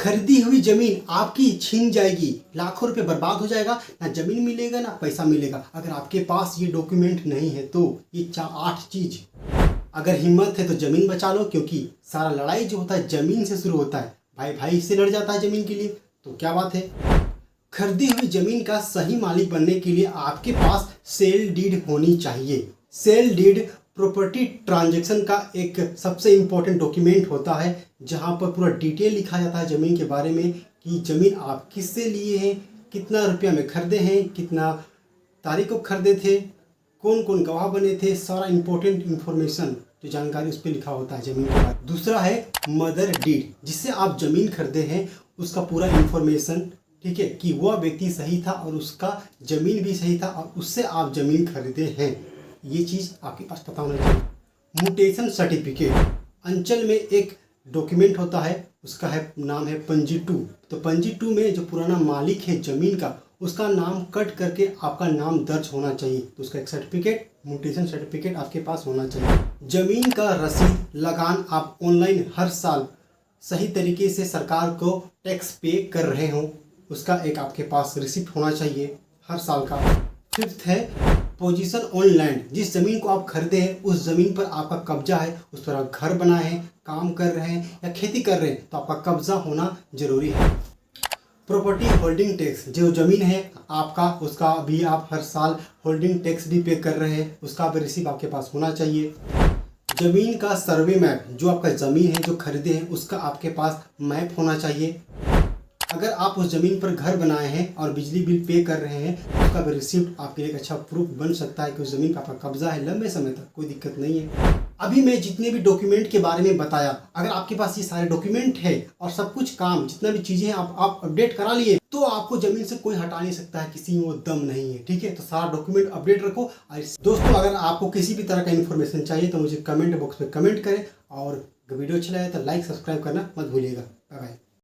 खरीदी हुई जमीन आपकी छीन जाएगी, लाखों रुपए बर्बाद हो जाएगा, ना जमीन मिलेगा ना पैसा मिलेगा। अगर आपके पास ये डॉक्यूमेंट नहीं है तो ये 8 चीज, अगर हिम्मत है तो जमीन बचा लो, क्योंकि सारा लड़ाई जो होता है जमीन से शुरू होता है। भाई भाई से लड़ जाता है जमीन के लिए, तो क्या बात है। खरीदी हुई जमीन का सही मालिक बनने के लिए आपके पास सेल डीड होनी चाहिए। सेल डीड प्रॉपर्टी ट्रांजैक्शन का एक सबसे इम्पोर्टेंट डॉक्यूमेंट होता है, जहां पर पूरा डिटेल लिखा जाता है ज़मीन के बारे में कि ज़मीन आप किससे लिए हैं, कितना रुपया में खरीदे हैं, कितना तारीख को खरीदे थे, कौन कौन गवाह बने थे, सारा इम्पोर्टेंट इन्फॉर्मेशन जो जानकारी उस पर लिखा होता है ज़मीन के बाद। दूसरा है मदर डीड, जिससे आप ज़मीन खरीदे हैं उसका पूरा इन्फॉर्मेशन, ठीक है, कि वह व्यक्ति सही था और उसका ज़मीन भी सही था और उससे आप ज़मीन खरीदे हैं। ये चीज़ आपके पास पता होना चाहिए। म्यूटेशन सर्टिफिकेट, अंचल में एक डॉक्यूमेंट होता है, उसका है नाम है पंजी 2। तो पंजी 2 में जो पुराना मालिक है ज़मीन का, उसका नाम कट करके आपका नाम दर्ज होना चाहिए। तो उसका एक सर्टिफिकेट, म्यूटेशन सर्टिफिकेट आपके पास होना चाहिए। ज़मीन का रसीद लगान आप ऑनलाइन हर साल सही तरीके से सरकार को टैक्स पे कर रहे हो, उसका एक आपके पास रिसिप्ट होना चाहिए हर साल का। फिफ्थ है पोजीशन ऑन लैंड, जिस ज़मीन को आप खरीदे हैं उस ज़मीन पर आपका कब्जा है, उस पर आप घर बनाए हैं, काम कर रहे हैं या खेती कर रहे हैं, तो आपका कब्जा होना जरूरी है। प्रॉपर्टी होल्डिंग टैक्स, जो ज़मीन है आपका उसका भी आप हर साल होल्डिंग टैक्स भी पे कर रहे हैं, उसका भी रिसीप्ट आपके पास होना चाहिए। ज़मीन का सर्वे मैप, जो आपका ज़मीन है जो खरीदे हैं उसका आपके पास मैप होना चाहिए। अगर आप उस ज़मीन पर घर बनाए हैं और बिजली बिल पे कर रहे हैं, उसका भी रिसिप्ट आपके लिए एक अच्छा प्रूफ बन सकता है कि उस ज़मीन पर आपका कब्जा है लंबे समय तक, कोई दिक्कत नहीं है। अभी मैं जितने भी डॉक्यूमेंट के बारे में बताया, अगर आपके पास ये सारे डॉक्यूमेंट है और सब कुछ काम जितना भी चीज़ें हैं आप अपडेट करा लिए, तो आपको ज़मीन से कोई हटा नहीं सकता है, किसी में वो दम नहीं है, ठीक है। तो सारा डॉक्यूमेंट अपडेट रखो। और दोस्तों, अगर आपको किसी भी तरह का इन्फॉर्मेशन चाहिए तो मुझे कमेंट बॉक्स में कमेंट करें, और वीडियो अच्छा लगे तो लाइक सब्सक्राइब करना मत भूलिएगा। Bye bye.